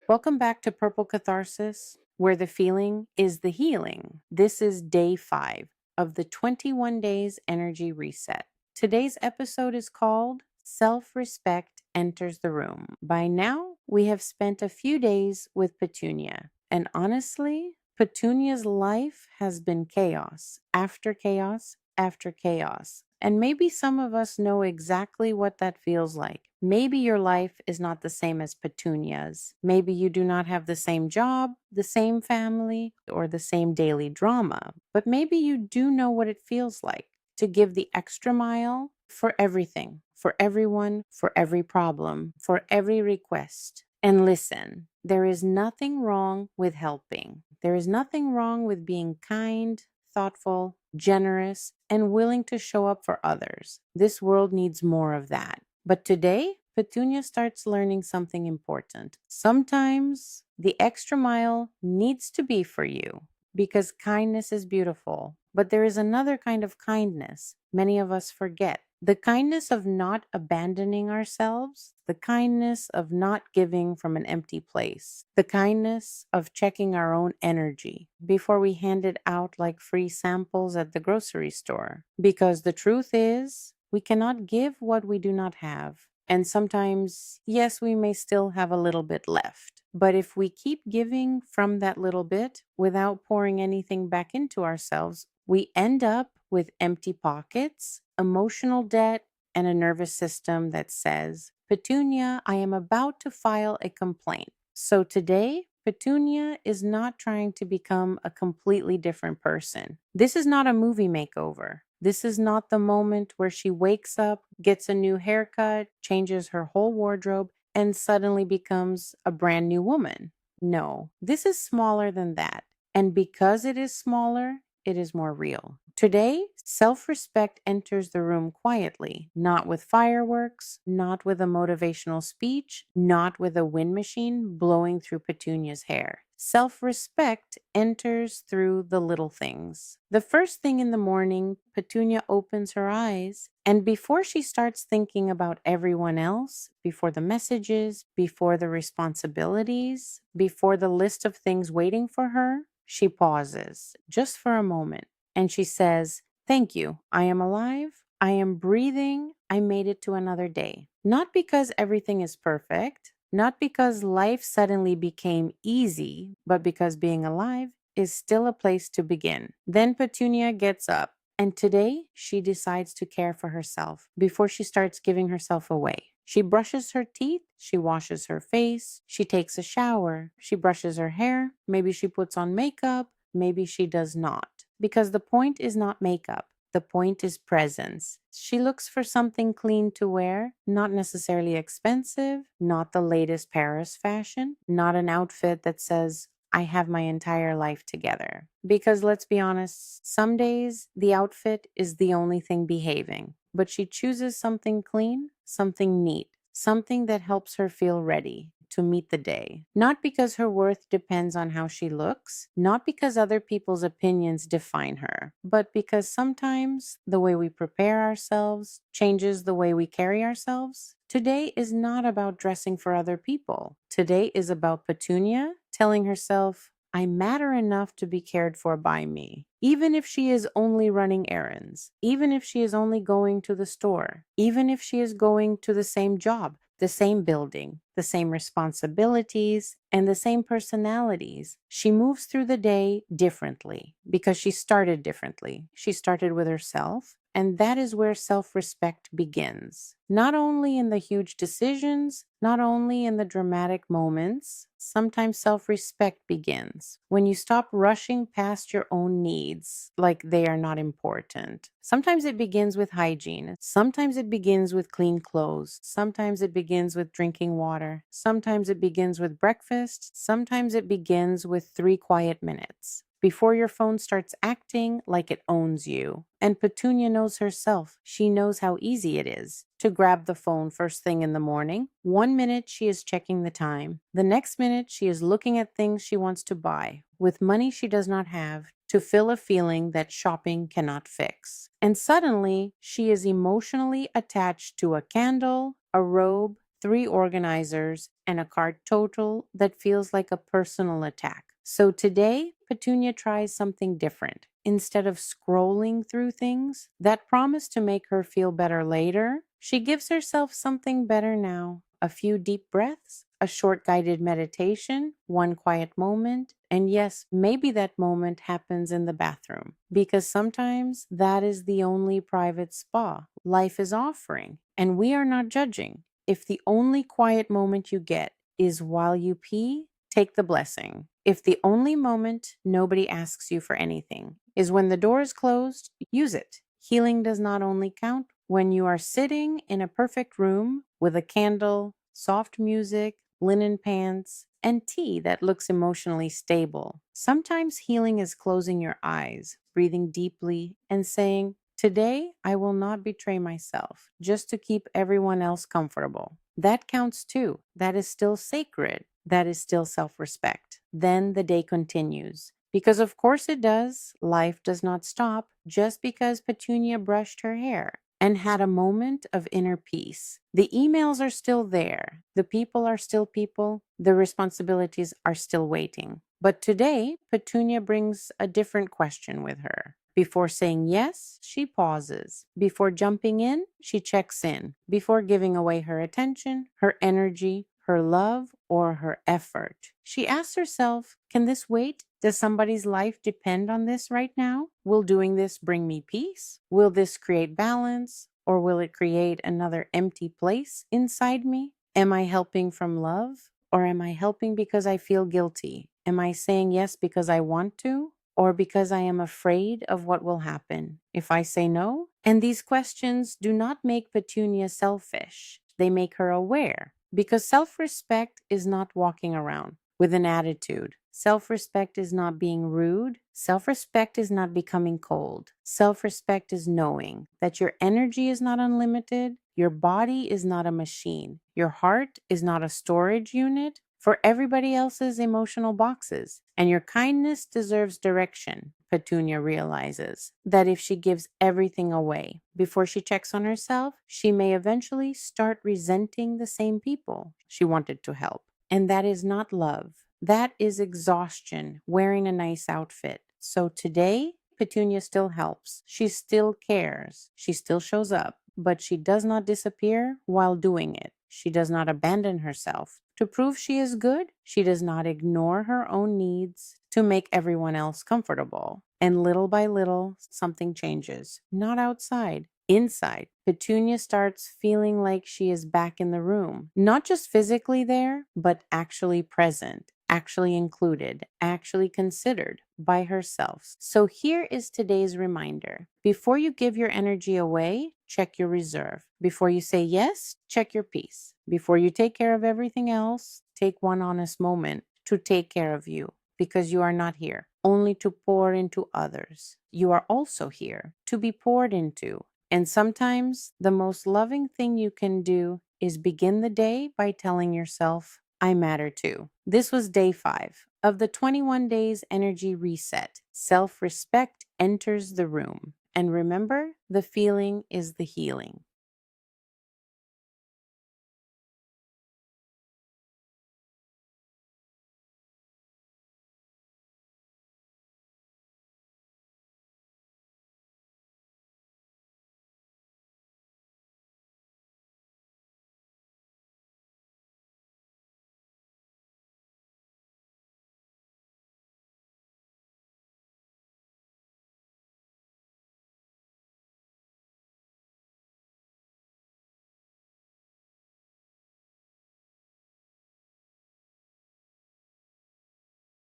Welcome back to Purple Catharsis, where the feeling is the healing. This is day 5 of the 21 Days Energy Reset. Today's episode is called Self Respect Enters the Room. By now, we have spent a few days with Petunia, and honestly, Petunia's life has been chaos after chaos after chaos. And maybe some of us know exactly what that feels like. Maybe your life is not the same as Petunia's. Maybe you do not have the same job, the same family, or the same daily drama. But maybe you do know what it feels like to give the extra mile for everything, for everyone, for every problem, for every request. And listen, there is nothing wrong with helping. There is nothing wrong with being kind, thoughtful, generous, and willing to show up for others. This world needs more of that. But today, Petunia starts learning something important. Sometimes the extra mile needs to be for you because kindness is beautiful. But there is another kind of kindness many of us forget. The kindness of not abandoning ourselves, the kindness of not giving from an empty place, the kindness of checking our own energy before we hand it out like free samples at the grocery store. Because the truth is, we cannot give what we do not have. And sometimes, yes, we may still have a little bit left. But if we keep giving from that little bit without pouring anything back into ourselves, we end up with empty pockets, emotional debt, and a nervous system that says, Petunia, I am about to file a complaint. So today, Petunia is not trying to become a completely different person. This is not a movie makeover. This is not the moment where she wakes up, gets a new haircut, changes her whole wardrobe, and suddenly becomes a brand new woman. No, this is smaller than that. And because it is smaller, it is more real. Today, self respect enters the room quietly, not with fireworks, not with a motivational speech, not with a wind machine blowing through Petunia's hair. Self respect enters through the little things. The first thing in the morning, Petunia opens her eyes, and before she starts thinking about everyone else, before the messages, before the responsibilities, before the list of things waiting for her, she pauses just for a moment and she says, Thank you. I am alive. I am breathing. I made it to another day. Not because everything is perfect, not because life suddenly became easy, but because being alive is still a place to begin. Then Petunia gets up, and today she decides to care for herself before she starts giving herself away. She brushes her teeth, she washes her face, she takes a shower, she brushes her hair, maybe she puts on makeup, maybe she does not. Because the point is not makeup. The point is presence. She looks for something clean to wear, not necessarily expensive, not the latest Paris fashion, not an outfit that says, I have my entire life together. Because let's be honest, some days the outfit is the only thing behaving, but she chooses something clean, something neat, something that helps her feel ready to meet the day. Not because her worth depends on how she looks, not because other people's opinions define her, but because sometimes the way we prepare ourselves changes the way we carry ourselves. Today is not about dressing for other people. Today is about Petunia telling herself, I matter enough to be cared for by me. Even if she is only running errands, even if she is only going to the store, even if she is going to the same job, the same building, the same responsibilities, and the same personalities. She moves through the day differently because she started differently. She started with herself, and that is where self respect begins. Not only in the huge decisions, not only in the dramatic moments, sometimes self respect begins when you stop rushing past your own needs like they are not important. Sometimes it begins with hygiene. Sometimes it begins with clean clothes. Sometimes it begins with drinking water. Sometimes it begins with breakfast. Sometimes it begins with 3 quiet minutes before your phone starts acting like it owns you. And Petunia knows herself. She knows how easy it is to grab the phone first thing in the morning. 1 minute she is checking the time. The next minute she is looking at things she wants to buy with money she does not have to fill a feeling that shopping cannot fix. And suddenly she is emotionally attached to a candle, a robe, 3 organizers, and a card total that feels like a personal attack. So today, Petunia tries something different. Instead of scrolling through things that promise to make her feel better later, she gives herself something better now. A few deep breaths, a short guided meditation, one quiet moment, and yes, maybe that moment happens in the bathroom because sometimes that is the only private spa life is offering, and we are not judging. If the only quiet moment you get is while you pee, take the blessing. If the only moment nobody asks you for anything is when the door is closed, use it. Healing does not only count when you are sitting in a perfect room with a candle, soft music, linen pants, and tea that looks emotionally stable. Sometimes healing is closing your eyes, breathing deeply, and saying, "Today, I will not betray myself just to keep everyone else comfortable." That counts too. That is still sacred. That is still self respect. Then the day continues. Because of course it does. Life does not stop just because Petunia brushed her hair and had a moment of inner peace. The emails are still there. The people are still people. The responsibilities are still waiting. But today, Petunia brings a different question with her. Before saying yes, she pauses. Before jumping in, she checks in. Before giving away her attention, her energy, her love, or her effort, she asks herself, can this wait? Does somebody's life depend on this right now? Will doing this bring me peace? Will this create balance? Or will it create another empty place inside me? Am I helping from love? Or am I helping because I feel guilty? Am I saying yes because I want to? Or because I am afraid of what will happen if I say no? And these questions do not make Petunia selfish. They make her aware. Because self respect is not walking around with an attitude. Self respect is not being rude. Self respect is not becoming cold. Self respect is knowing that your energy is not unlimited. Your body is not a machine. Your heart is not a storage unit for everybody else's emotional boxes. And your kindness deserves direction. Petunia realizes that if she gives everything away before she checks on herself, she may eventually start resenting the same people she wanted to help. And that is not love. That is exhaustion, wearing a nice outfit. So today, Petunia still helps. She still cares. She still shows up, but she does not disappear while doing it. She does not abandon herself. To prove she is good, she does not ignore her own needs to make everyone else comfortable. And little by little, something changes. Not outside, inside. Petunia starts feeling like she is back in the room, not just physically there, but actually present, actually included, actually considered by herself. So here is today's reminder. Before you give your energy away, check your reserve. Before you say yes, check your peace. Before you take care of everything else, take one honest moment to take care of you, because you are not here only to pour into others. You are also here to be poured into. And sometimes the most loving thing you can do is begin the day by telling yourself, I matter too. This was day 5 of the 21 days energy reset. Self respect enters the room. And remember, the feeling is the healing.